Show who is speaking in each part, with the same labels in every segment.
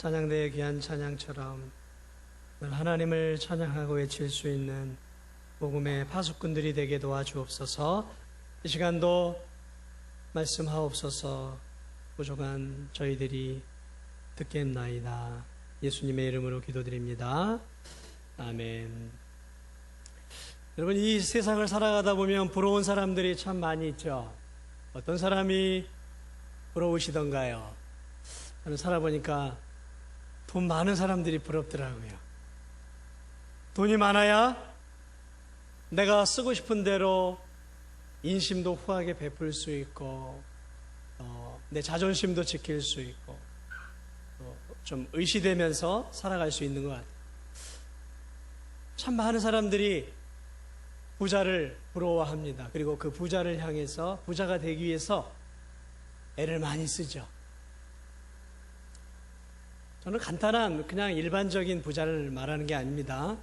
Speaker 1: 찬양대의 귀한 찬양처럼 늘 하나님을 찬양하고 외칠 수 있는 복음의 파수꾼들이 되게 도와주옵소서. 이 시간도 말씀하옵소서. 부족한 저희들이 듣겠나이다. 예수님의 이름으로 기도드립니다. 아멘. 여러분, 이 세상을 살아가다 보면 부러운 사람들이 참 많이 있죠. 어떤 사람이 부러우시던가요? 저는 살아보니까 돈 많은 사람들이 부럽더라고요. 돈이 많아야 내가 쓰고 싶은 대로 인심도 후하게 베풀 수 있고, 내 자존심도 지킬 수 있고, 좀 의시되면서 살아갈 수 있는 것 같아요. 참 많은 사람들이 부자를 부러워합니다. 그리고 그 부자를 향해서 부자가 되기 위해서 애를 많이 쓰죠. 저는 간단한 그냥 일반적인 부자를 말하는 게 아닙니다.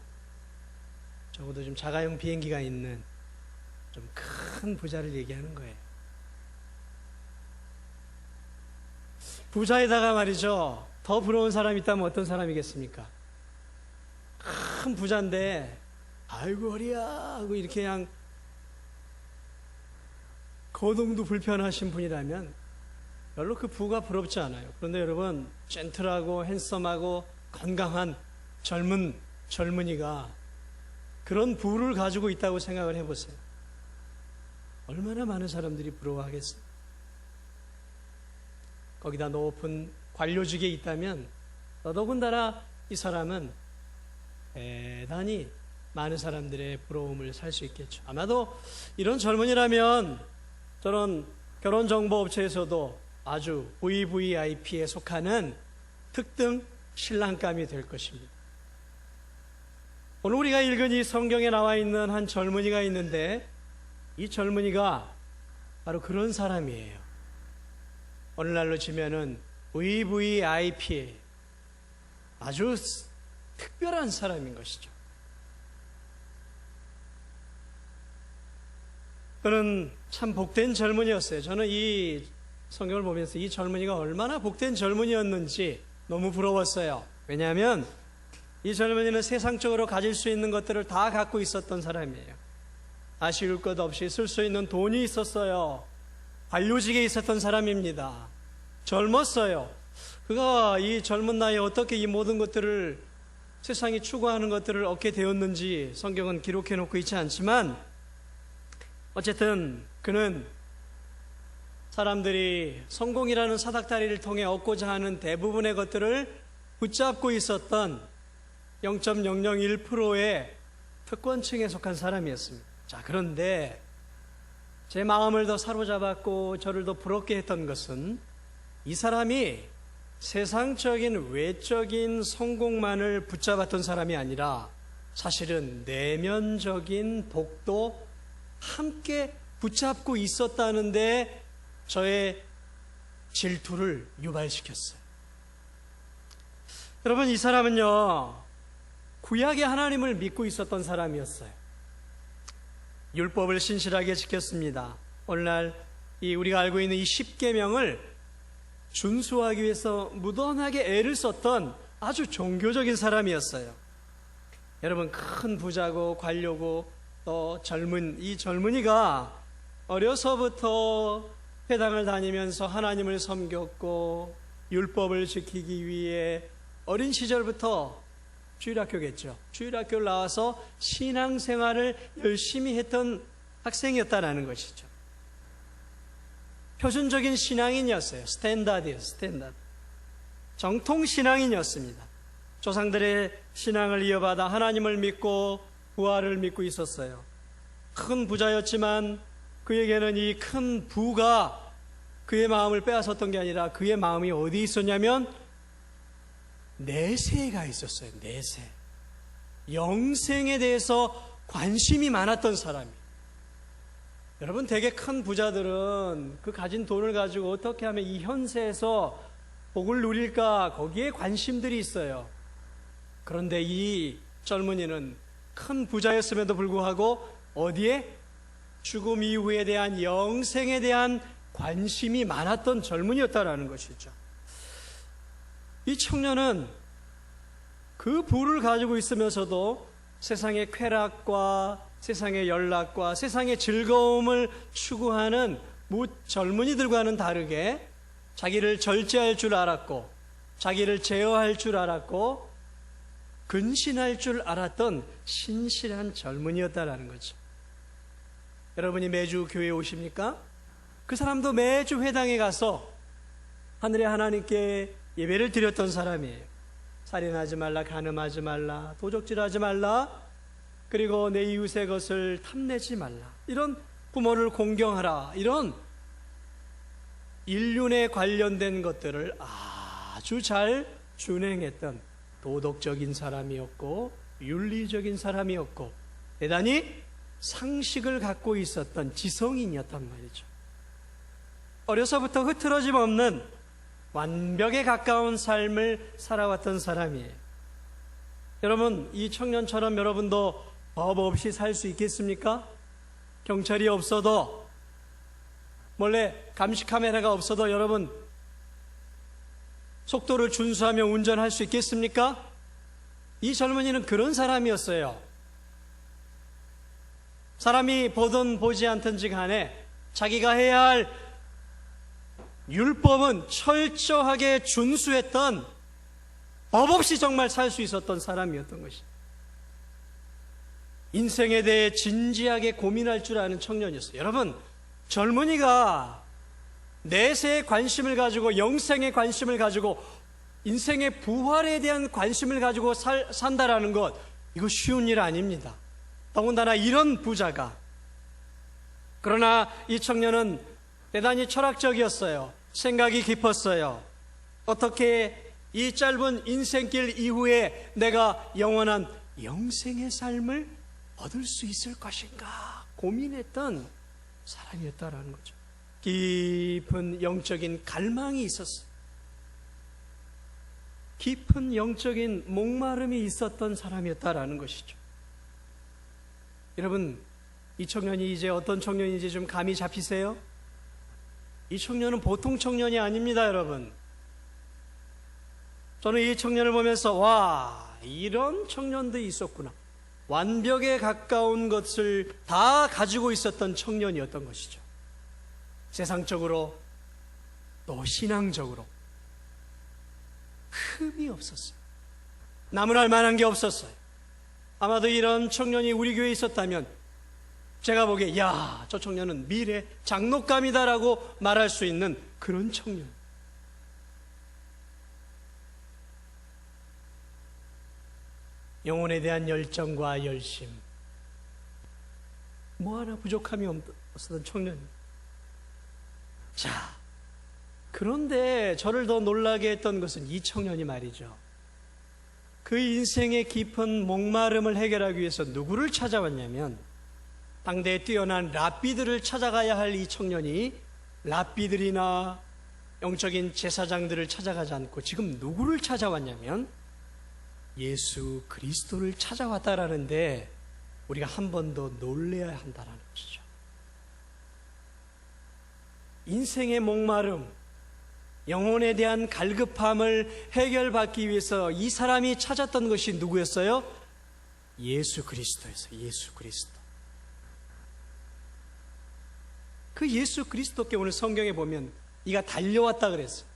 Speaker 1: 적어도 좀 자가용 비행기가 있는 좀 큰 부자를 얘기하는 거예요. 부자에다가 말이죠, 더 부러운 사람이 있다면 어떤 사람이겠습니까? 큰 부자인데 아이고 허리야 하고 이렇게 그냥 거동도 불편하신 분이라면 별로 그 부가 부럽지 않아요. 그런데 여러분, 젠틀하고 핸섬하고 건강한 젊은이가 그런 부를 가지고 있다고 생각을 해보세요. 얼마나 많은 사람들이 부러워하겠어요. 거기다 높은 관료직에 있다면 더더군다나 이 사람은 대단히 많은 사람들의 부러움을 살 수 있겠죠. 아마도 이런 젊은이라면 저런 결혼정보업체에서도 아주 VVIP에 속하는 특등 신랑감이 될 것입니다. 오늘 우리가 읽은 이 성경에 나와 있는 한 젊은이가 있는데, 이 젊은이가 바로 그런 사람이에요. 오늘날로 치면은 VVIP, 아주 특별한 사람인 것이죠. 그는 참 복된 젊은이였어요. 저는 이 성경을 보면서 이 젊은이가 얼마나 복된 젊은이였는지 너무 부러웠어요. 왜냐하면 이 젊은이는 세상적으로 가질 수 있는 것들을 다 갖고 있었던 사람이에요. 아쉬울 것 없이 쓸 수 있는 돈이 있었어요. 관료직에 있었던 사람입니다. 젊었어요. 그가 이 젊은 나이에 어떻게 이 모든 것들을, 세상이 추구하는 것들을 얻게 되었는지 성경은 기록해 놓고 있지 않지만, 어쨌든 그는 사람들이 성공이라는 사닥다리를 통해 얻고자 하는 대부분의 것들을 붙잡고 있었던 0.001%의 특권층에 속한 사람이었습니다. 자, 그런데 제 마음을 더 사로잡았고 저를 더 부럽게 했던 것은 이 사람이 세상적인 외적인 성공만을 붙잡았던 사람이 아니라 사실은 내면적인 복도 함께 붙잡고 있었다는데 저의 질투를 유발시켰어요. 여러분, 이 사람은요, 구약의 하나님을 믿고 있었던 사람이었어요. 율법을 신실하게 지켰습니다. 오늘날 우리가 알고 있는 이 10계명을 준수하기 위해서 무던하게 애를 썼던 아주 종교적인 사람이었어요. 여러분, 큰 부자고 관료고 또 이 젊은이가 어려서부터 회당을 다니면서 하나님을 섬겼고 율법을 지키기 위해 어린 시절부터 주일학교겠죠. 주일학교를 나와서 신앙생활을 열심히 했던 학생이었다라는 것이죠. 표준적인 신앙인이었어요. 스탠다드. 정통 신앙인이었습니다. 조상들의 신앙을 이어받아 하나님을 믿고 부활을 믿고 있었어요. 큰 부자였지만 그에게는 이 큰 부가 그의 마음을 빼앗았던 게 아니라 그의 마음이 어디 있었냐면 내세가 있었어요. 내세. 영생에 대해서 관심이 많았던 사람이에요. 여러분, 되게 큰 부자들은 그 가진 돈을 가지고 어떻게 하면 이 현세에서 복을 누릴까, 거기에 관심들이 있어요. 그런데 이 젊은이는 큰 부자였음에도 불구하고 어디에? 죽음 이후에 대한 영생에 대한 관심이 많았던 젊은이였다라는 것이죠. 이 청년은 그 부를 가지고 있으면서도 세상의 쾌락과 세상의 연락과 세상의 즐거움을 추구하는 젊은이들과는 다르게 자기를 절제할 줄 알았고 자기를 제어할 줄 알았고 근신할 줄 알았던 신실한 젊은이였다라는 거죠. 여러분이 매주 교회에 오십니까? 그 사람도 매주 회당에 가서 하늘의 하나님께 예배를 드렸던 사람이에요. 살인하지 말라, 간음하지 말라, 도적질하지 말라, 그리고 내 이웃의 것을 탐내지 말라, 이런 부모를 공경하라, 이런 인륜에 관련된 것들을 아주 잘 준행했던 도덕적인 사람이었고 윤리적인 사람이었고 대단히 상식을 갖고 있었던 지성인이었단 말이죠. 어려서부터 흐트러짐 없는 완벽에 가까운 삶을 살아왔던 사람이에요. 여러분, 이 청년처럼 여러분도 법 없이 살 수 있겠습니까? 경찰이 없어도, 몰래 감시 카메라가 없어도 여러분 속도를 준수하며 운전할 수 있겠습니까? 이 젊은이는 그런 사람이었어요. 사람이 보든 보지 않든지 간에 자기가 해야 할 율법은 철저하게 준수했던, 법 없이 정말 살 수 있었던 사람이었던 것이, 인생에 대해 진지하게 고민할 줄 아는 청년이었어요. 여러분, 젊은이가 내세에 관심을 가지고, 영생에 관심을 가지고, 인생의 부활에 대한 관심을 가지고 산다라는 것, 이거 쉬운 일 아닙니다. 더군다나 이런 부자가. 그러나 이 청년은 대단히 철학적이었어요. 생각이 깊었어요. 어떻게 이 짧은 인생길 이후에 내가 영원한 영생의 삶을 얻을 수 있을 것인가 고민했던 사람이었다라는 거죠. 깊은 영적인 갈망이 있었어요. 깊은 영적인 목마름이 있었던 사람이었다라는 것이죠. 여러분, 이 청년이 이제 어떤 청년인지 좀 감이 잡히세요? 이 청년은 보통 청년이 아닙니다, 여러분. 저는 이 청년을 보면서 와, 이런 청년도 있었구나. 완벽에 가까운 것을 다 가지고 있었던 청년이었던 것이죠. 세상적으로 또 신앙적으로 흠이 없었어요. 나무랄 만한 게 없었어요. 아마도 이런 청년이 우리 교회에 있었다면 제가 보기에 야, 저 청년은 미래 장로감이다라고 말할 수 있는 그런 청년. 영혼에 대한 열정과 열심, 뭐 하나 부족함이 없었던 청년입니다. 자, 그런데 저를 더 놀라게 했던 것은 이 청년이 말이죠, 그 인생의 깊은 목마름을 해결하기 위해서 누구를 찾아왔냐면 당대에 뛰어난 랍비들을 찾아가야 할 이 청년이 랍비들이나 영적인 제사장들을 찾아가지 않고 지금 누구를 찾아왔냐면 예수 그리스도를 찾아왔다라는데 우리가 한 번 더 놀라야 한다라는 것이죠. 인생의 목마름, 영혼에 대한 갈급함을 해결받기 위해서 이 사람이 찾았던 것이 누구였어요? 예수 그리스도였어요. 예수 그리스도. 그 예수 그리스도께 오늘 성경에 보면 이가 달려왔다 그랬어요.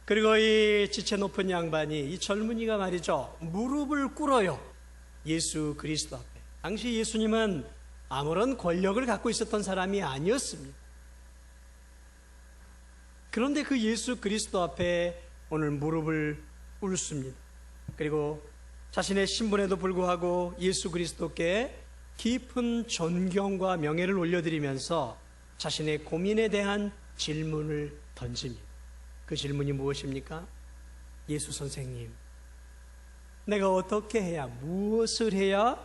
Speaker 1: 그리고 이 지체 높은 양반이, 이 젊은이가 말이죠, 무릎을 꿇어요. 예수 그리스도 앞에. 당시 예수님은 아무런 권력을 갖고 있었던 사람이 아니었습니다. 그런데 그 예수 그리스도 앞에 오늘 무릎을 꿇습니다. 그리고 자신의 신분에도 불구하고 예수 그리스도께 깊은 존경과 명예를 올려드리면서 자신의 고민에 대한 질문을 던집니다. 그 질문이 무엇입니까? 예수 선생님, 내가 어떻게 해야, 무엇을 해야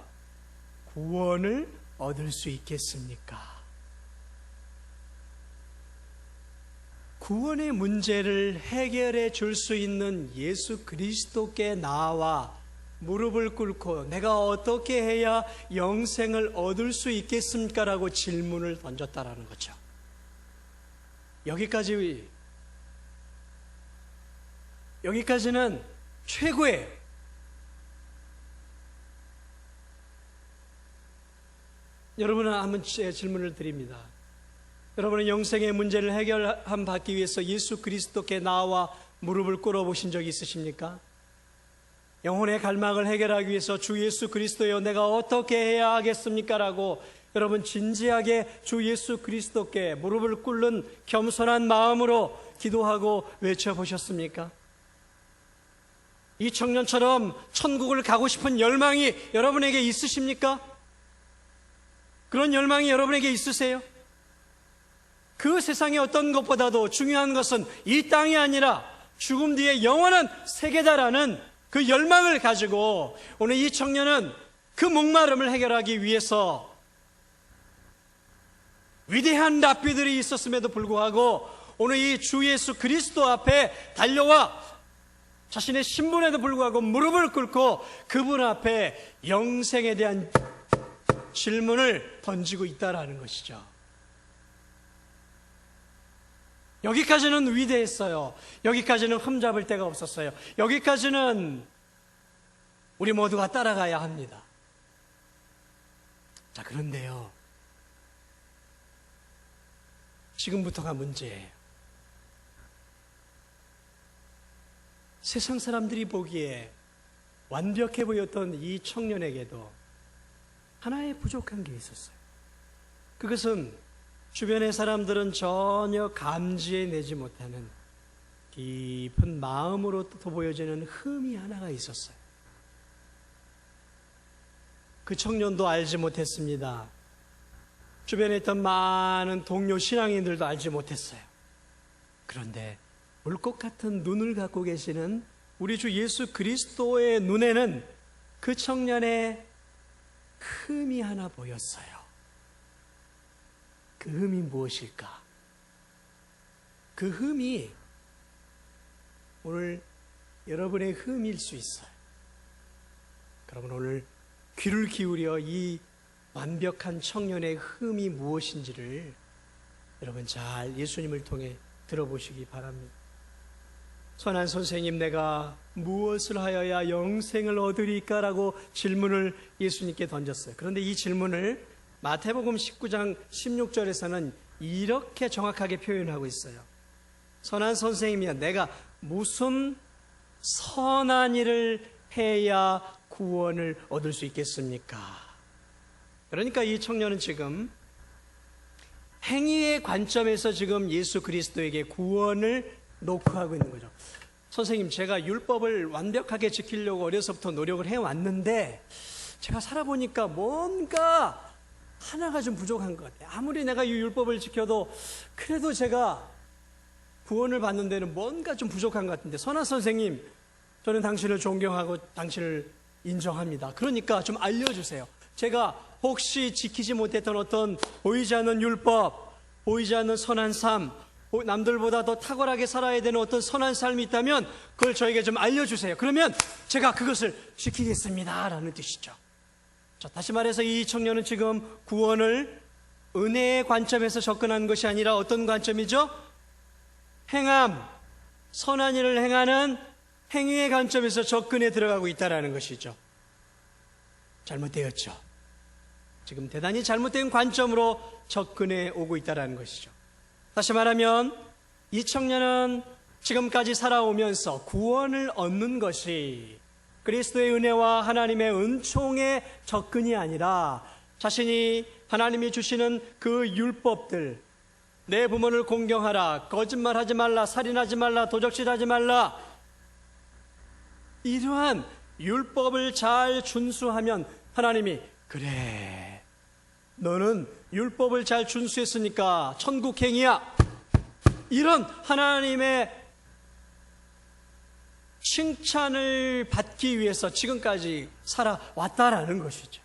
Speaker 1: 구원을 얻을 수 있겠습니까? 구원의 문제를 해결해 줄 수 있는 예수 그리스도께 나와 무릎을 꿇고 내가 어떻게 해야 영생을 얻을 수 있겠습니까? 라고 질문을 던졌다라는 거죠. 여기까지 여기까지는 최고예요. 여러분은 한번 질문을 드립니다. 여러분은 영생의 문제를 해결함 받기 위해서 예수 그리스도께 나와 무릎을 꿇어보신 적이 있으십니까? 영혼의 갈망을 해결하기 위해서 주 예수 그리스도여 내가 어떻게 해야 하겠습니까? 라고 여러분 진지하게 주 예수 그리스도께 무릎을 꿇는 겸손한 마음으로 기도하고 외쳐보셨습니까? 이 청년처럼 천국을 가고 싶은 열망이 여러분에게 있으십니까? 그런 열망이 여러분에게 있으세요? 그 세상의 어떤 것보다도 중요한 것은 이 땅이 아니라 죽음 뒤에 영원한 세계다라는 그 열망을 가지고 오늘 이 청년은 그 목마름을 해결하기 위해서 위대한 랍비들이 있었음에도 불구하고 오늘 이 주 예수 그리스도 앞에 달려와 자신의 신분에도 불구하고 무릎을 꿇고 그분 앞에 영생에 대한 질문을 던지고 있다라는 것이죠. 여기까지는 위대했어요. 여기까지는 흠잡을 데가 없었어요. 여기까지는 우리 모두가 따라가야 합니다. 자, 그런데요, 지금부터가 문제예요. 세상 사람들이 보기에 완벽해 보였던 이 청년에게도 하나의 부족한 게 있었어요. 그것은 주변의 사람들은 전혀 감지해내지 못하는 깊은 마음으로 또 보여지는 흠이 하나가 있었어요. 그 청년도 알지 못했습니다. 주변에 있던 많은 동료 신앙인들도 알지 못했어요. 그런데 물꽃 같은 눈을 갖고 계시는 우리 주 예수 그리스도의 눈에는 그 청년의 흠이 하나 보였어요. 그 흠이 무엇일까? 그 흠이 오늘 여러분의 흠일 수 있어요. 여러분 오늘 귀를 기울여 이 완벽한 청년의 흠이 무엇인지를 여러분 잘 예수님을 통해 들어보시기 바랍니다. 선한 선생님, 내가 무엇을 하여야 영생을 얻으리까? 라고 질문을 예수님께 던졌어요. 그런데 이 질문을 마태복음 19장 16절에서는 이렇게 정확하게 표현하고 있어요. 선한 선생님이야, 내가 무슨 선한 일을 해야 구원을 얻을 수 있겠습니까? 그러니까 이 청년은 지금 행위의 관점에서 지금 예수 그리스도에게 구원을 녹화하고 있는 거죠. 선생님, 제가 율법을 완벽하게 지키려고 어려서부터 노력을 해왔는데 제가 살아보니까 뭔가 하나가 좀 부족한 것 같아요. 아무리 내가 이 율법을 지켜도 그래도 제가 구원을 받는 데는 뭔가 좀 부족한 것 같은데, 선한 선생님, 저는 당신을 존경하고 당신을 인정합니다. 그러니까 좀 알려주세요. 제가 혹시 지키지 못했던 어떤 보이지 않는 율법, 보이지 않는 선한 삶, 남들보다 더 탁월하게 살아야 되는 어떤 선한 삶이 있다면 그걸 저에게 좀 알려주세요. 그러면 제가 그것을 지키겠습니다 라는 뜻이죠. 자, 다시 말해서 이 청년은 지금 구원을 은혜의 관점에서 접근한 것이 아니라 어떤 관점이죠? 행함, 선한 일을 행하는 행위의 관점에서 접근해 들어가고 있다는 것이죠. 잘못되었죠. 지금 대단히 잘못된 관점으로 접근해 오고 있다는 것이죠. 다시 말하면 이 청년은 지금까지 살아오면서 구원을 얻는 것이 그리스도의 은혜와 하나님의 은총의 접근이 아니라 자신이 하나님이 주시는 그 율법들, 내 부모를 공경하라, 거짓말하지 말라, 살인하지 말라, 도적질하지 말라, 이러한 율법을 잘 준수하면 하나님이 그래, 너는 율법을 잘 준수했으니까 천국행이야, 이런 하나님의 칭찬을 받기 위해서 지금까지 살아왔다라는 것이죠.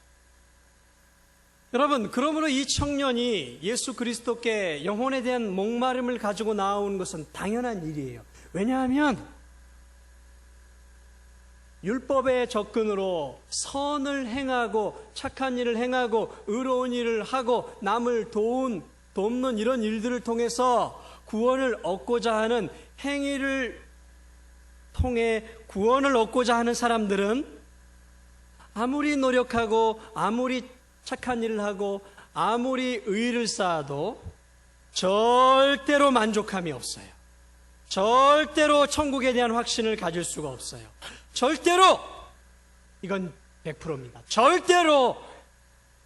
Speaker 1: 여러분, 그러므로 이 청년이 예수 그리스도께 영혼에 대한 목마름을 가지고 나온 것은 당연한 일이에요. 왜냐하면 율법의 접근으로 선을 행하고 착한 일을 행하고 의로운 일을 하고 남을 돕는 이런 일들을 통해서 구원을 얻고자 하는 행위를 통해 구원을 얻고자 하는 사람들은 아무리 노력하고 아무리 착한 일을 하고 아무리 의를 쌓아도 절대로 만족함이 없어요. 절대로 천국에 대한 확신을 가질 수가 없어요. 절대로, 이건 100%입니다. 절대로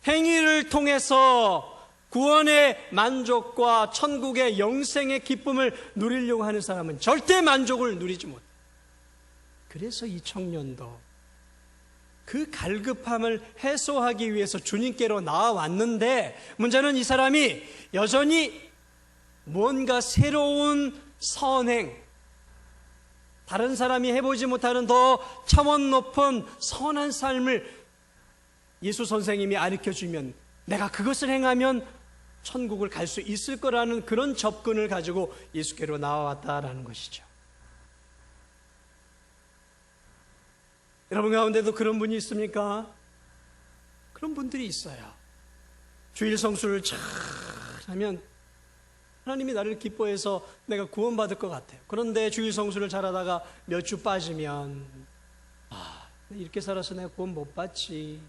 Speaker 1: 행위를 통해서 구원의 만족과 천국의 영생의 기쁨을 누리려고 하는 사람은 절대 만족을 누리지 못해요. 그래서 이 청년도 그 갈급함을 해소하기 위해서 주님께로 나와왔는데, 문제는 이 사람이 여전히 뭔가 새로운 선행, 다른 사람이 해보지 못하는 더 차원 높은 선한 삶을 예수 선생님이 가르쳐주면 내가 그것을 행하면 천국을 갈 수 있을 거라는 그런 접근을 가지고 예수께로 나와왔다라는 것이죠. 여러분 가운데도 그런 분이 있습니까? 그런 분들이 있어요. 주일 성수를 잘 하면 하나님이 나를 기뻐해서 내가 구원받을 것 같아요. 그런데 주일 성수를 잘하다가 몇 주 빠지면 이렇게 살아서 내가 구원 못 받지.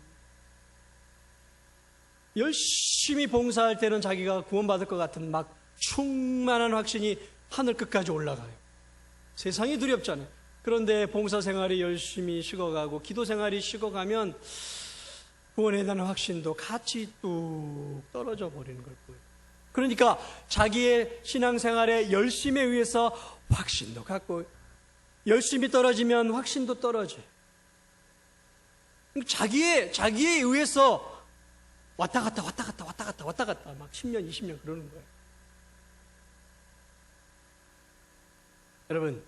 Speaker 1: 열심히 봉사할 때는 자기가 구원받을 것 같은 막 충만한 확신이 하늘 끝까지 올라가요. 세상이 두렵잖아요. 그런데 봉사 생활이 열심히 식어가고 기도 생활이 식어가면 구원에 대한 확신도 같이 뚝 떨어져 버리는 걸 보여요. 그러니까 자기의 신앙생활의 열심에 의해서 확신도 갖고 열심히 떨어지면 확신도 떨어져요. 자기에 의해서 왔다 갔다 막 10년 20년 그러는 거예요. 여러분,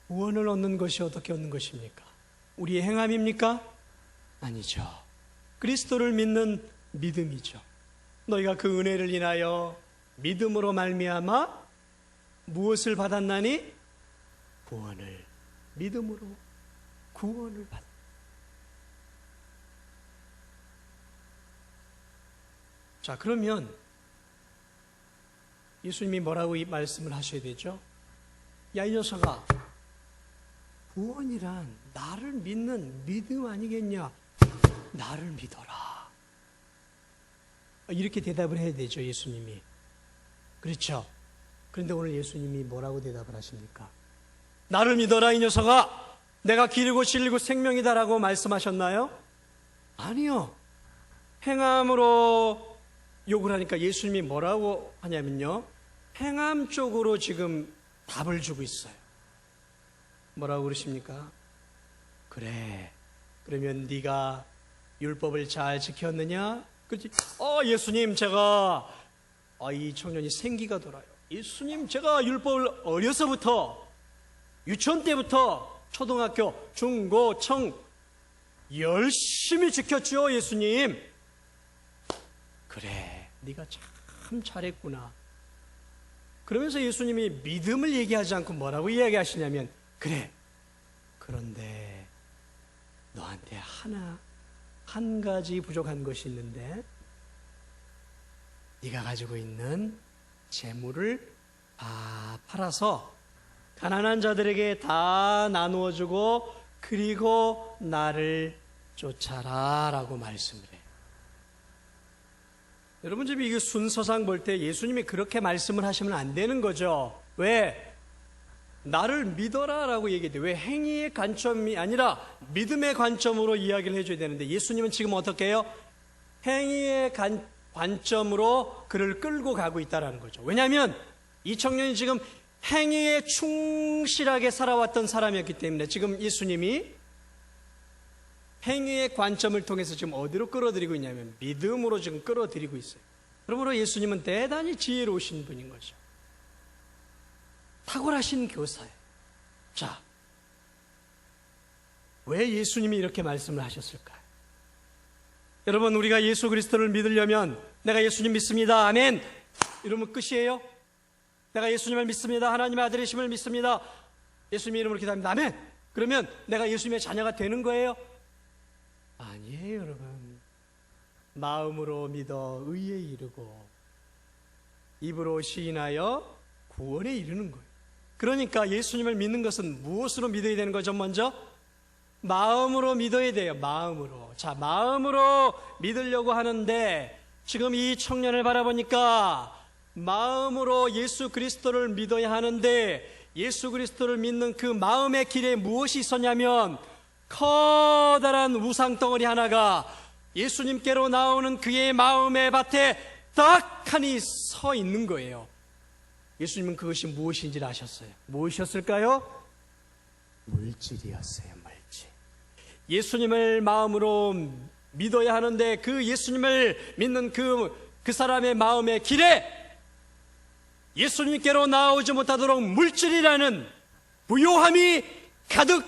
Speaker 1: 구원을 얻는 것이 어떻게 얻는 것입니까? 우리의 행함입니까? 아니죠. 그리스도를 믿는 믿음이죠. 너희가 그 은혜를 인하여 믿음으로 말미암아 무엇을 받았나니? 구원을. 믿음으로 구원을 받았다. 자, 그러면 예수님이 뭐라고 이 말씀을 하셔야 되죠? 야, 이 녀석아, 구원이란 나를 믿는 믿음 아니겠냐? 나를 믿어라. 이렇게 대답을 해야 되죠, 예수님이. 그렇죠? 그런데 오늘 예수님이 뭐라고 대답을 하십니까? 나를 믿어라, 이 녀석아. 내가 길이고 진리고 생명이다라고 말씀하셨나요? 아니요. 행함으로 욕을 하니까 예수님이 뭐라고 하냐면요, 행함 쪽으로 지금 답을 주고 있어요. 뭐라고 그러십니까? 그래, 그러면 네가 율법을 잘 지켰느냐? 그렇지? 예수님, 제가 이 청년이 생기가 돌아요. 예수님, 제가 율법을 어려서부터 유치원 때부터 초등학교, 중고, 청 열심히 지켰죠, 예수님. 그래, 네가 참 잘했구나. 그러면서 예수님이 믿음을 얘기하지 않고 뭐라고 이야기하시냐면, 그래, 그런데 너한테 한 가지 부족한 것이 있는데, 네가 가지고 있는 재물을 다 팔아서 가난한 자들에게 다 나누어주고 그리고 나를 쫓아라 라고 말씀을 해요. 여러분, 지금 이게 순서상 볼 때 예수님이 그렇게 말씀을 하시면 안 되는 거죠. 왜? 나를 믿어라 라고 얘기해요. 왜? 행위의 관점이 아니라 믿음의 관점으로 이야기를 해줘야 되는데, 예수님은 지금 어떻게 해요? 행위의 관점으로 그를 끌고 가고 있다는 거죠. 왜냐하면 이 청년이 지금 행위에 충실하게 살아왔던 사람이었기 때문에 지금 예수님이 행위의 관점을 통해서 지금 어디로 끌어들이고 있냐면 믿음으로 지금 끌어들이고 있어요. 그러므로 예수님은 대단히 지혜로우신 분인 거죠. 탁월하신 교사예요. 자, 왜 예수님이 이렇게 말씀을 하셨을까요? 여러분, 우리가 예수 그리스도를 믿으려면 내가 예수님 믿습니다, 아멘, 이러면 끝이에요? 내가 예수님을 믿습니다, 하나님의 아들이심을 믿습니다, 예수님의 이름으로 기도합니다, 아멘, 그러면 내가 예수님의 자녀가 되는 거예요? 아니에요, 여러분. 마음으로 믿어 의에 이르고 입으로 시인하여 구원에 이르는 거예요. 그러니까 예수님을 믿는 것은 무엇으로 믿어야 되는 거죠? 먼저 마음으로 믿어야 돼요. 마음으로. 자, 마음으로 믿으려고 하는데 지금 이 청년을 바라보니까 마음으로 예수 그리스도를 믿어야 하는데 예수 그리스도를 믿는 그 마음의 길에 무엇이 있었냐면 커다란 우상덩어리 하나가 예수님께로 나오는 그의 마음의 밭에 딱하니 서 있는 거예요. 예수님은 그것이 무엇인지를 아셨어요. 무엇이었을까요? 물질이었어요. 물질. 예수님을 마음으로 믿어야 하는데 그 예수님을 믿는 그 사람의 마음의 길에 예수님께로 나오지 못하도록 물질이라는 부요함이 가득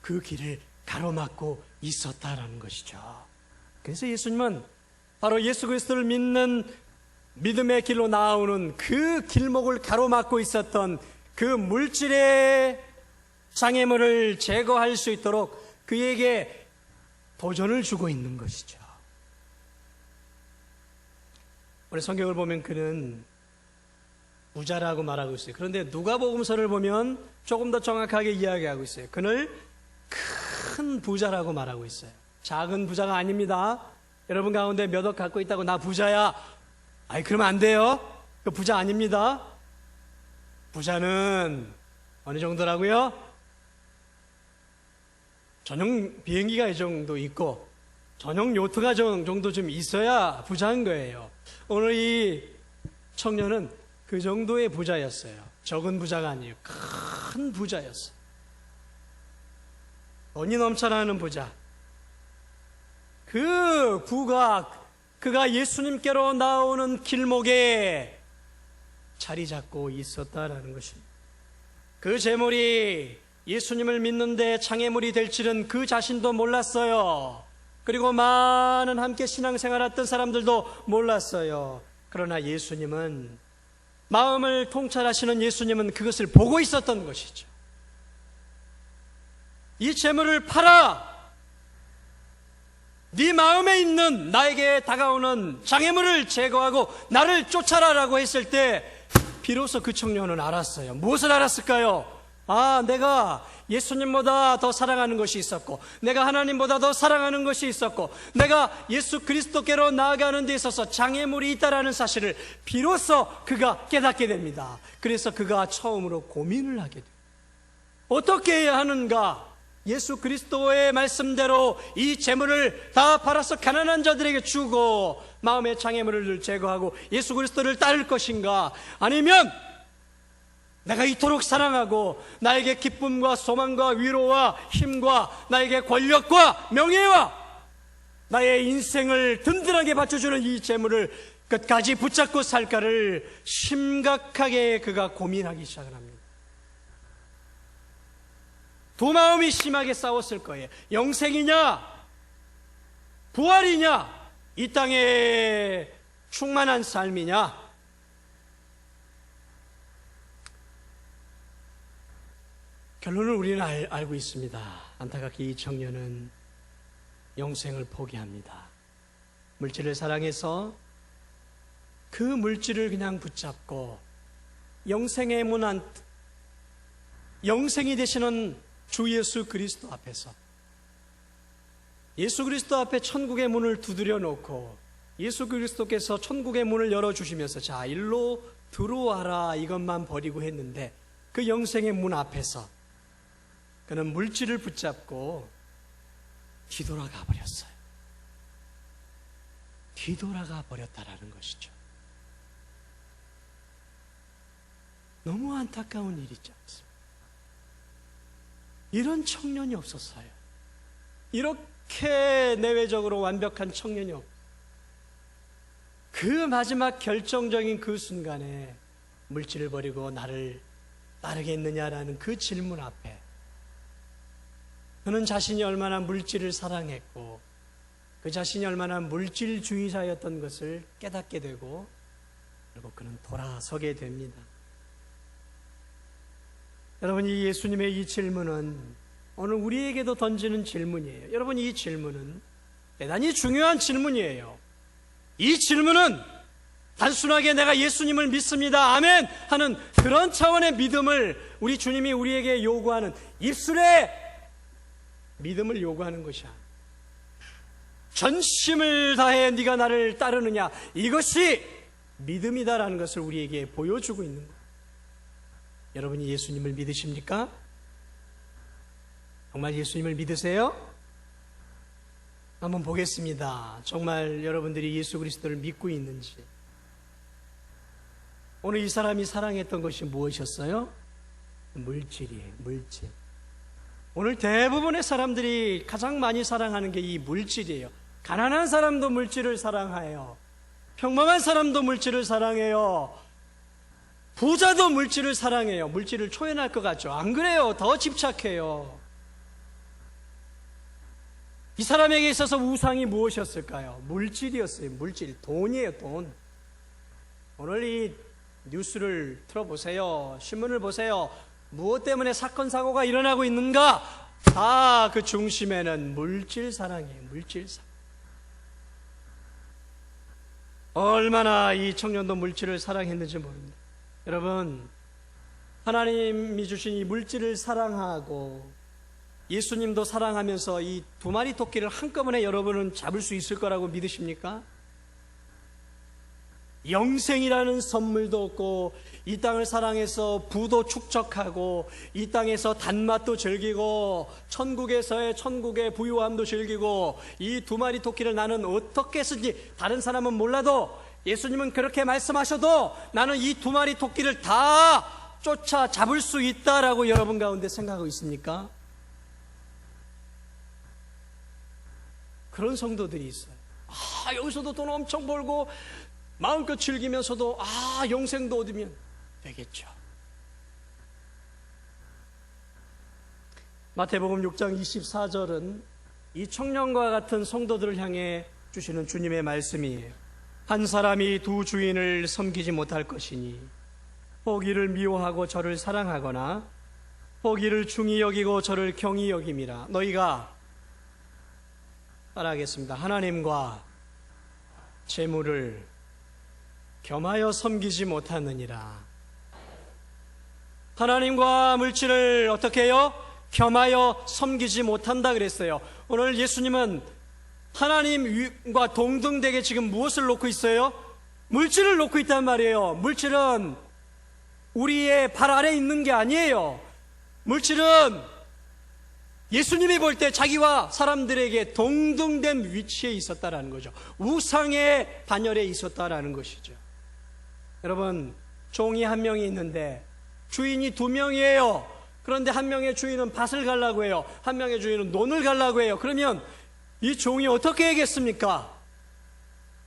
Speaker 1: 그 길을 가로막고 있었다라는 것이죠. 그래서 예수님은 바로 예수 그리스도를 믿는 믿음의 길로 나오는 그 길목을 가로막고 있었던 그 물질의 장애물을 제거할 수 있도록 그에게 도전을 주고 있는 것이죠. 우리 성경을 보면 그는 부자라고 말하고 있어요. 그런데 누가복음서를 보면 조금 더 정확하게 이야기하고 있어요. 그를 큰 부자라고 말하고 있어요. 작은 부자가 아닙니다. 여러분 가운데 몇 억 갖고 있다고 나 부자야. 아이, 그러면 안 돼요. 그 부자 아닙니다. 부자는 어느 정도라고요? 전용 비행기가 이 정도 있고 전용 요트가 정도 좀 있어야 부자인 거예요. 오늘 이 청년은 그 정도의 부자였어요. 적은 부자가 아니에요. 큰 부자였어요. 돈이 넘쳐나는 부자. 그가 예수님께로 나오는 길목에 자리 잡고 있었다라는 것입니다. 그 재물이 예수님을 믿는데 장애물이 될 줄은 그 자신도 몰랐어요. 그리고 많은 함께 신앙생활했던 사람들도 몰랐어요. 그러나 예수님은, 마음을 통찰하시는 예수님은 그것을 보고 있었던 것이죠. 이 재물을 팔아 네 마음에 있는 나에게 다가오는 장애물을 제거하고 나를 쫓아라라고 했을 때 비로소 그 청년은 알았어요. 무엇을 알았을까요? 아, 내가 예수님보다 더 사랑하는 것이 있었고, 내가 하나님보다 더 사랑하는 것이 있었고, 내가 예수 그리스도께로 나아가는 데 있어서 장애물이 있다라는 사실을 비로소 그가 깨닫게 됩니다. 그래서 그가 처음으로 고민을 하게 돼요. 어떻게 해야 하는가? 예수 그리스도의 말씀대로 이 재물을 다 팔아서 가난한 자들에게 주고 마음의 장애물을 제거하고 예수 그리스도를 따를 것인가? 아니면 내가 이토록 사랑하고 나에게 기쁨과 소망과 위로와 힘과 나에게 권력과 명예와 나의 인생을 든든하게 받쳐주는 이 재물을 끝까지 붙잡고 살까를 심각하게 그가 고민하기 시작을 합니다. 두 마음이 심하게 싸웠을 거예요. 영생이냐 부활이냐, 이 땅에 충만한 삶이냐. 결론을 우리는 알고 있습니다. 안타깝게 이 청년은 영생을 포기합니다. 물질을 사랑해서 그 물질을 그냥 붙잡고 영생의 문 영생이 되시는 주 예수 그리스도 앞에서, 예수 그리스도 앞에 천국의 문을 두드려 놓고 예수 그리스도께서 천국의 문을 열어주시면서 자, 일로 들어와라 이것만 버리고 했는데 그 영생의 문 앞에서 그는 물질을 붙잡고 뒤돌아가 버렸어요. 뒤돌아가 버렸다라는 것이죠. 너무 안타까운 일이지 않습니까? 이런 청년이 없었어요. 이렇게 내외적으로 완벽한 청년이 없어요. 그 마지막 결정적인 그 순간에 물질을 버리고 나를 따르겠느냐라는 그 질문 앞에 그는 자신이 얼마나 물질을 사랑했고 그 자신이 얼마나 물질주의자였던 것을 깨닫게 되고 그리고 그는 돌아서게 됩니다. 여러분, 이 예수님의 이 질문은 오늘 우리에게도 던지는 질문이에요. 여러분, 이 질문은 대단히 중요한 질문이에요. 이 질문은 단순하게 내가 예수님을 믿습니다, 아멘 하는 그런 차원의 믿음을 우리 주님이 우리에게 요구하는, 입술에 믿음을 요구하는 것이야. 전심을 다해 네가 나를 따르느냐, 이것이 믿음이다라는 것을 우리에게 보여주고 있는 거예요. 여러분이 예수님을 믿으십니까? 정말 예수님을 믿으세요? 한번 보겠습니다. 정말 여러분들이 예수 그리스도를 믿고 있는지. 오늘 이 사람이 사랑했던 것이 무엇이었어요? 물질이에요. 물질. 오늘 대부분의 사람들이 가장 많이 사랑하는 게 이 물질이에요. 가난한 사람도 물질을 사랑해요. 평범한 사람도 물질을 사랑해요. 부자도 물질을 사랑해요. 물질을 초연할 것 같죠? 안 그래요. 더 집착해요. 이 사람에게 있어서 우상이 무엇이었을까요? 물질이었어요. 물질. 돈이에요. 돈. 오늘 이 뉴스를 틀어보세요. 신문을 보세요. 무엇 때문에 사건 사고가 일어나고 있는가? 다 그 중심에는 물질 사랑이에요. 물질 사랑. 얼마나 이 청년도 물질을 사랑했는지 모릅니다. 여러분, 하나님이 주신 이 물질을 사랑하고 예수님도 사랑하면서 이 두 마리 토끼를 한꺼번에 여러분은 잡을 수 있을 거라고 믿으십니까? 영생이라는 선물도 얻고, 이 땅을 사랑해서 부도 축적하고, 이 땅에서 단맛도 즐기고, 천국에서의 천국의 부유함도 즐기고, 이 두 마리 토끼를 나는 어떻게 쓰지, 다른 사람은 몰라도 예수님은 그렇게 말씀하셔도 나는 이 두 마리 토끼를 다 쫓아 잡을 수 있다라고 여러분 가운데 생각하고 있습니까? 그런 성도들이 있어요. 여기서도 돈 엄청 벌고 마음껏 즐기면서도 영생도 얻으면 되겠죠. 마태복음 6장 24절은 이 청년과 같은 성도들을 향해 주시는 주님의 말씀이에요. 한 사람이 두 주인을 섬기지 못할 것이니 혹 이를 미워하고 저를 사랑하거나 혹 이를 중히 여기고 저를 경히 여김이라. 너희가, 따라하겠습니다, 하나님과 재물을 겸하여 섬기지 못하느니라. 하나님과 물질을 어떻게 해요? 겸하여 섬기지 못한다 그랬어요. 오늘 예수님은 하나님과 동등되게 지금 무엇을 놓고 있어요? 물질을 놓고 있단 말이에요. 물질은 우리의 발 아래에 있는 게 아니에요. 물질은 예수님이 볼 때 자기와 사람들에게 동등된 위치에 있었다라는 거죠. 우상의 반열에 있었다라는 것이죠. 여러분, 종이 한 명이 있는데 주인이 두 명이에요. 그런데 한 명의 주인은 밭을 가려고 해요. 한 명의 주인은 논을 가려고 해요. 그러면 이 종이 어떻게 하겠습니까?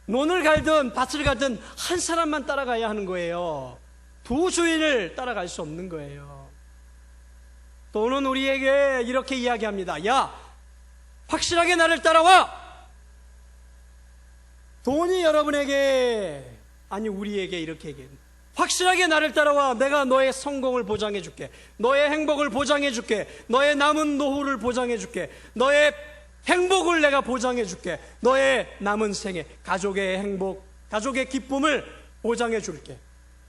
Speaker 1: 논을 갈든 밭을 갈든 한 사람만 따라가야 하는 거예요. 두 주인을 따라갈 수 없는 거예요. 돈은 우리에게 이렇게 이야기합니다. 야, 확실하게 나를 따라와! 돈이 여러분에게, 아니 우리에게 이렇게 얘기합니다. 확실하게 나를 따라와. 내가 너의 성공을 보장해 줄게. 너의 행복을 보장해 줄게. 너의 남은 노후를 보장해 줄게. 너의 행복을 내가 보장해 줄게. 너의 남은 생애, 가족의 행복, 가족의 기쁨을 보장해 줄게.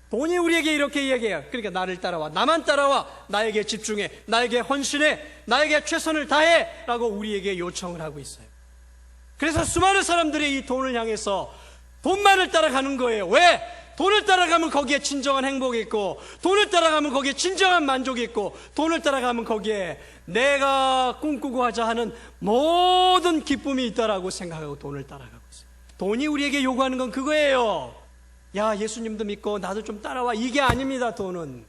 Speaker 1: 돈이 우리에게 이렇게 이야기해요. 그러니까 나를 따라와. 나만 따라와. 나에게 집중해. 나에게 헌신해. 나에게 최선을 다해. 라고 우리에게 요청을 하고 있어요. 그래서 수많은 사람들이 이 돈을 향해서 돈만을 따라가는 거예요. 왜? 돈을 따라가면 거기에 진정한 행복이 있고, 돈을 따라가면 거기에 진정한 만족이 있고, 돈을 따라가면 거기에 내가 꿈꾸고 하자 하는 모든 기쁨이 있다라고 생각하고 돈을 따라가고 있어요. 돈이 우리에게 요구하는 건 그거예요. 야, 예수님도 믿고 나도 좀 따라와. 이게 아닙니다. 돈은.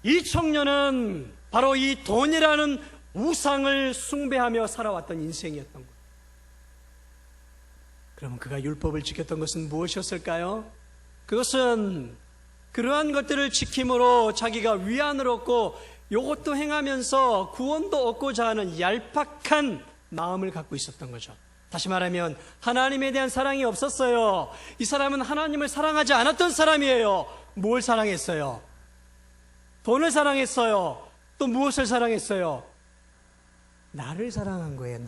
Speaker 1: 이 청년은 바로 이 돈이라는 우상을 숭배하며 살아왔던 인생이었던 거예요. 그러면 그가 율법을 지켰던 것은 무엇이었을까요? 그것은 그러한 것들을 지킴으로 자기가 위안을 얻고 이것도 행하면서 구원도 얻고자 하는 얄팍한 마음을 갖고 있었던 거죠. 다시 말하면 하나님에 대한 사랑이 없었어요. 이 사람은 하나님을 사랑하지 않았던 사람이에요. 뭘 사랑했어요? 돈을 사랑했어요. 또 무엇을 사랑했어요? 나를 사랑한 거예요.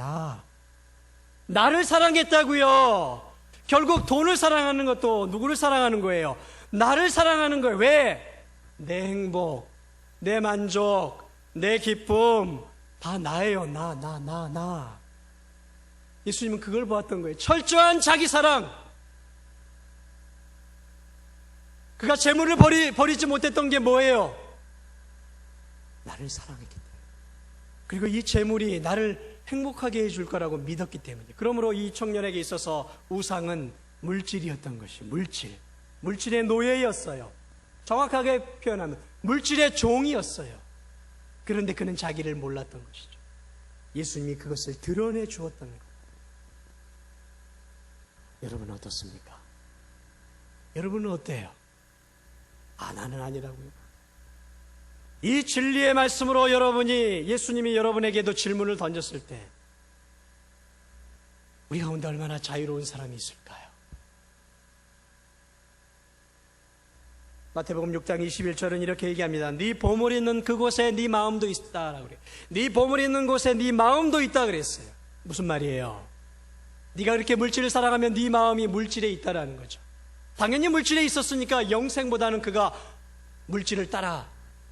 Speaker 1: 나를 사랑했다고요. 결국 돈을 사랑하는 것도 누구를 사랑하는 거예요? 나를 사랑하는 거예요. 왜? 내 행복, 내 만족, 내 기쁨 다 나예요. 나. 예수님은 그걸 보았던 거예요. 철저한 자기 사랑. 그가 재물을 버리지 못했던 게 뭐예요? 나를 사랑했기 때문에. 그리고 이 재물이 나를 행복하게 해줄 거라고 믿었기 때문에. 그러므로 이 청년에게 있어서 우상은 물질이었던 것이 물질의 노예였어요. 정확하게 표현하면 물질의 종이었어요. 그런데 그는 자기를 몰랐던 것이죠. 예수님이 그것을 드러내 주었던 것. 여러분은 어떻습니까? 여러분은 어때요? 나는 아니라고요. 이 진리의 말씀으로 예수님이 여러분에게도 질문을 던졌을 때 우리 가운데 얼마나 자유로운 사람이 있을까요? 마태복음 6장 21절은 이렇게 얘기합니다. 네 보물이 있는 그곳에 네 마음도 있다라고 그래요. 네 보물이 있는 곳에 네 마음도 있다 그랬어요. 무슨 말이에요? 네가 그렇게 물질을 사랑하면 네 마음이 물질에 있다라는 거죠. 당연히 물질에 있었으니까 영생보다는 그가 물질을 따라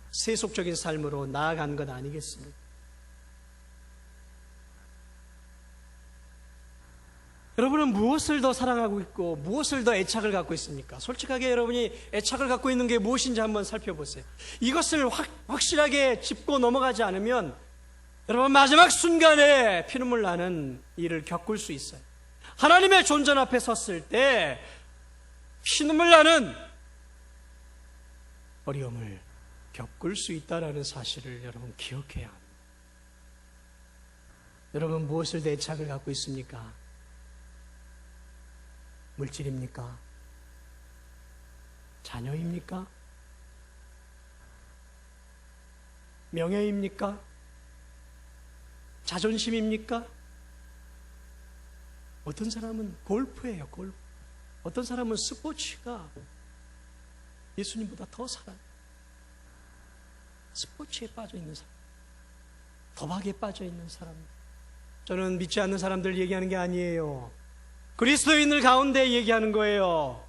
Speaker 1: 세속적인 삶으로 나아간 것 아니겠습니까? 여러분은 무엇을 더 사랑하고 있고 무엇을 더 애착을 갖고 있습니까? 솔직하게 여러분이 애착을 갖고 있는 게 무엇인지 한번 살펴보세요. 이것을 확실하게 짚고 넘어가지 않으면 여러분 마지막 순간에 피눈물 나는 일을 겪을 수 있어요. 하나님의 존전 앞에 섰을 때 피눈물 나는 어려움을 겪을 수 있다는 사실을 여러분 기억해야 합니다. 여러분 무엇을 더 애착을 갖고 있습니까? 물질입니까? 자녀입니까? 명예입니까? 자존심입니까? 어떤 사람은 골프예요, 골프. 어떤 사람은 스포츠가 예수님보다 더 사랑해요. 스포츠에 빠져 있는 사람, 도박에 빠져 있는 사람. 저는 믿지 않는 사람들 얘기하는 게 아니에요. 그리스도인들 가운데 얘기하는 거예요.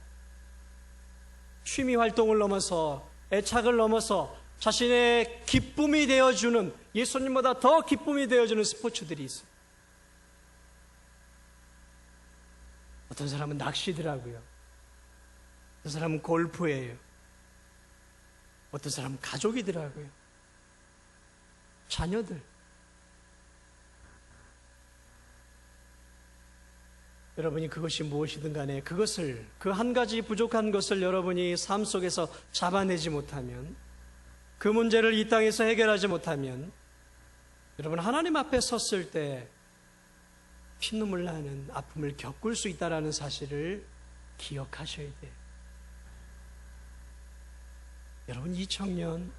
Speaker 1: 취미 활동을 넘어서, 애착을 넘어서 자신의 기쁨이 되어주는, 예수님보다 더 기쁨이 되어주는 스포츠들이 있어요. 어떤 사람은 낚시더라고요. 어떤 사람은 골프예요. 어떤 사람은 가족이더라고요. 자녀들. 여러분이 그것이 무엇이든 간에 그것을, 그 한 가지 부족한 것을 여러분이 삶 속에서 잡아내지 못하면, 그 문제를 이 땅에서 해결하지 못하면 여러분 하나님 앞에 섰을 때 피눈물 나는 아픔을 겪을 수 있다는 사실을 기억하셔야 돼요. 여러분 이 청년은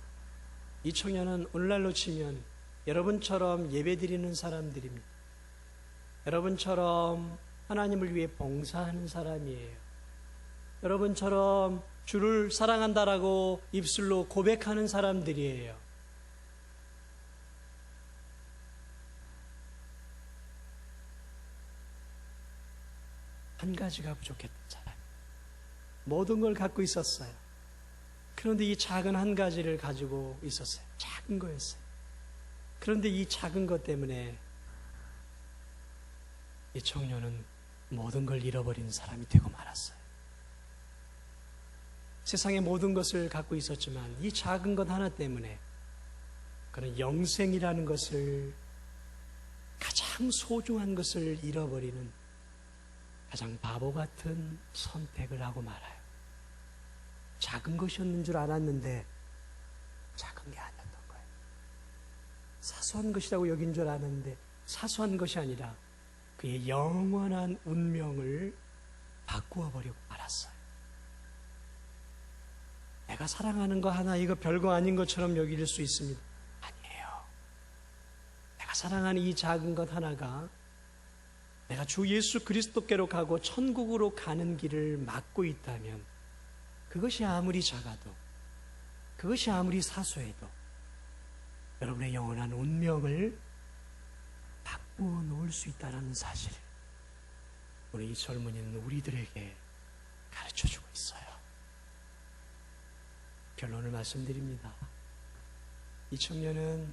Speaker 1: 오늘날로 치면 여러분처럼 예배드리는 사람들입니다. 여러분처럼 하나님을 위해 봉사하는 사람이에요. 여러분처럼 주를 사랑한다라고 입술로 고백하는 사람들이에요. 한 가지가 부족했던 사람. 모든 걸 갖고 있었어요. 그런데 이 작은 한 가지를 가지고 있었어요. 작은 거였어요. 그런데 이 작은 것 때문에 이 청년은 모든 걸 잃어버린 사람이 되고 말았어요. 세상의 모든 것을 갖고 있었지만 이 작은 것 하나 때문에 그는 영생이라는 것을, 가장 소중한 것을 잃어버리는 가장 바보 같은 선택을 하고 말아요. 작은 것이었는 줄 알았는데 작은 게 아니었던 거예요. 사소한 것이라고 여긴 줄 알았는데 사소한 것이 아니라 그의 영원한 운명을 바꾸어 버리고 말았어요. 내가 사랑하는 거 하나, 이거 별거 아닌 것처럼 여길 수 있습니다. 아니에요. 내가 사랑하는 이 작은 것 하나가 내가 주 예수 그리스도께로 가고 천국으로 가는 길을 막고 있다면, 그것이 아무리 작아도, 그것이 아무리 사소해도 여러분의 영원한 운명을 바꾸어 놓을 수 있다는 사실, 오늘 이 젊은이는 우리들에게 가르쳐주고 있어요. 결론을 말씀드립니다. 이 청년은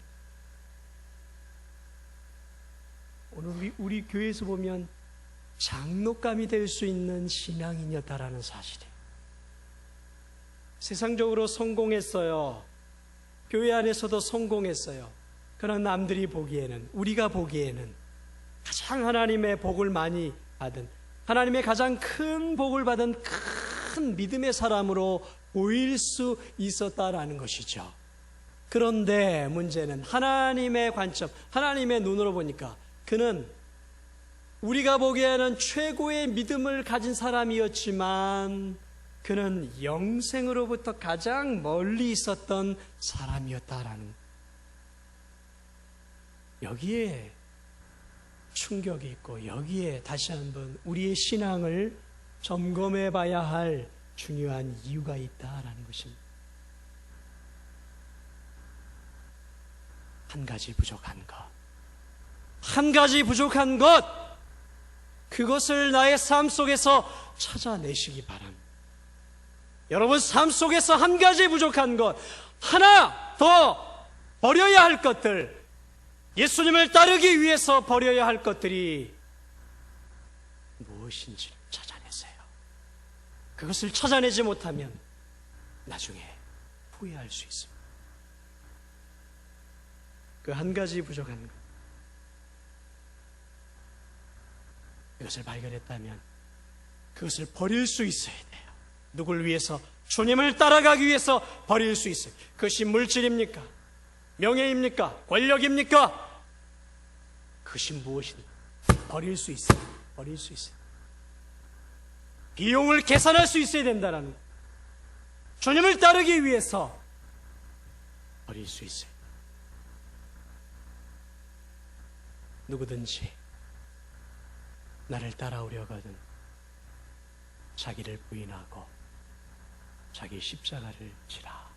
Speaker 1: 오늘 우리 교회에서 보면 장로감이 될 수 있는 신앙인이었다라는 사실이에요. 세상적으로 성공했어요. 교회 안에서도 성공했어요. 그러나 남들이 보기에는, 우리가 보기에는 가장 하나님의 복을 많이 받은, 하나님의 가장 큰 복을 받은 큰 믿음의 사람으로 보일 수 있었다라는 것이죠. 그런데 문제는 하나님의 관점, 하나님의 눈으로 보니까 그는 우리가 보기에는 최고의 믿음을 가진 사람이었지만 그는 영생으로부터 가장 멀리 있었던 사람이었다라는, 여기에 충격이 있고 여기에 다시 한번 우리의 신앙을 점검해 봐야 할 중요한 이유가 있다라는 것입니다. 한 가지 부족한 것, 한 가지 부족한 것, 그것을 나의 삶 속에서 찾아내시기 바랍니다. 여러분 삶 속에서 한 가지 부족한 것, 하나 더 버려야 할 것들, 예수님을 따르기 위해서 버려야 할 것들이 무엇인지를 찾아내세요. 그것을 찾아내지 못하면 나중에 후회할 수 있습니다. 그 한 가지 부족한 것, 이것을 발견했다면 그것을 버릴 수 있어야 돼요. 누굴 위해서? 주님을 따라가기 위해서 버릴 수 있어요. 그것이 물질입니까? 명예입니까? 권력입니까? 그것이 무엇인가? 버릴 수 있어요. 버릴 수 있어요. 비용을 계산할 수 있어야 된다는, 주님을 따르기 위해서 버릴 수 있어요. 누구든지 나를 따라오려거든 자기를 부인하고 자기 십자가를 지라.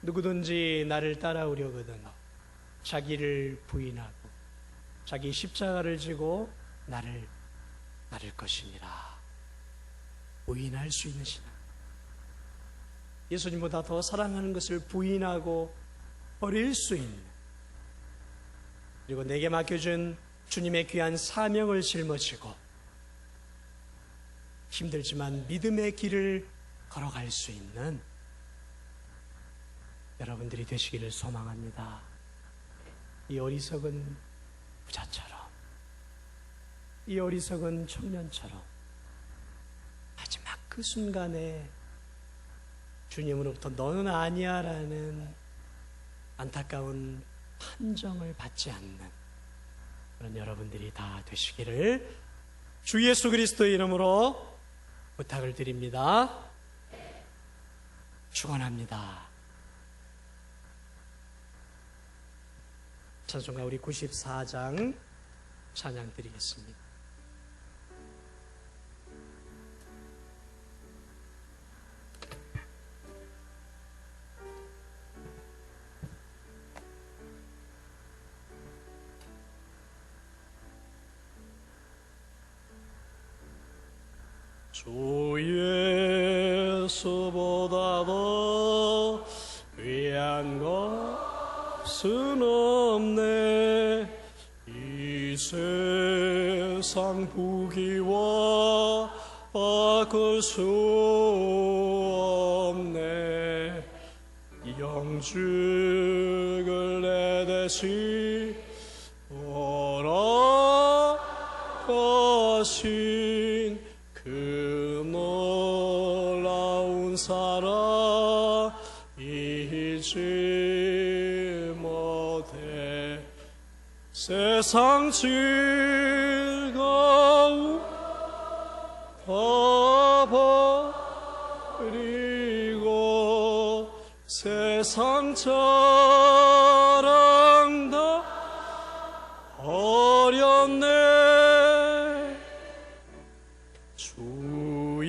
Speaker 1: 누구든지 나를 따라오려거든 자기를 부인하고 자기 십자가를 지고 나를 따를 것이니라. 부인할 수 있는 신앙, 예수님보다 더 사랑하는 것을 부인하고 버릴 수 있는, 그리고 내게 맡겨준 주님의 귀한 사명을 짊어지고 힘들지만 믿음의 길을 걸어갈 수 있는 여러분들이 되시기를 소망합니다. 이 어리석은 부자처럼, 이 어리석은 청년처럼 마지막 그 순간에 주님으로부터 너는 아니야 라는 안타까운 판정을 받지 않는 그런 여러분들이 다 되시기를 주 예수 그리스도의 이름으로 부탁을 드립니다. 축원합니다. 찬송가 우리 94장 찬양 드리겠습니다.
Speaker 2: 주 예수보다 더 귀한 것은 없네. 이 세상 부귀와 바꿀 수 없네. 영죽을 내 대신 돌아가신 그 놀라운 사랑 잊지 못해. 세상 즐거움 다 버리고 세상 자랑 다 버렸네. 주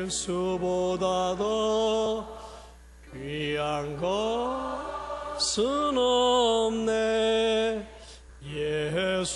Speaker 2: 예수보다 더 귀한 것은 없네. 예수밖에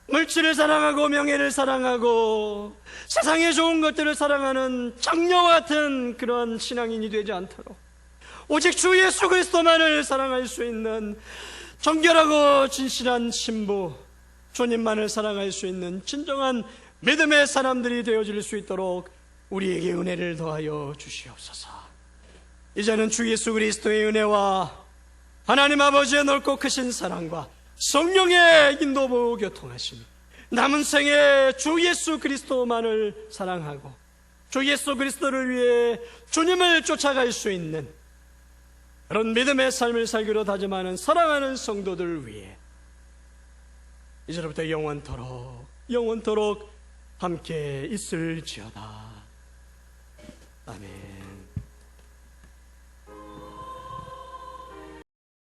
Speaker 1: 물질을 사랑하고 명예를 사랑하고 세상의 좋은 것들을 사랑하는 장녀와 같은 그런 신앙인이 되지 않도록 오직 주 예수 그리스도만을 사랑할 수 있는 정결하고 진실한 신부, 주님만을 사랑할 수 있는 진정한 믿음의 사람들이 되어질 수 있도록 우리에게 은혜를 더하여 주시옵소서. 이제는 주 예수 그리스도의 은혜와 하나님 아버지의 넓고 크신 사랑과 성령의 인도부 교통하심, 남은 생에 주 예수 그리스도만을 사랑하고 주 예수 그리스도를 위해 주님을 쫓아갈 수 있는 그런 믿음의 삶을 살기로 다짐하는 사랑하는 성도들을 위해 이제부터 영원토록 함께 있을지어다. 아멘.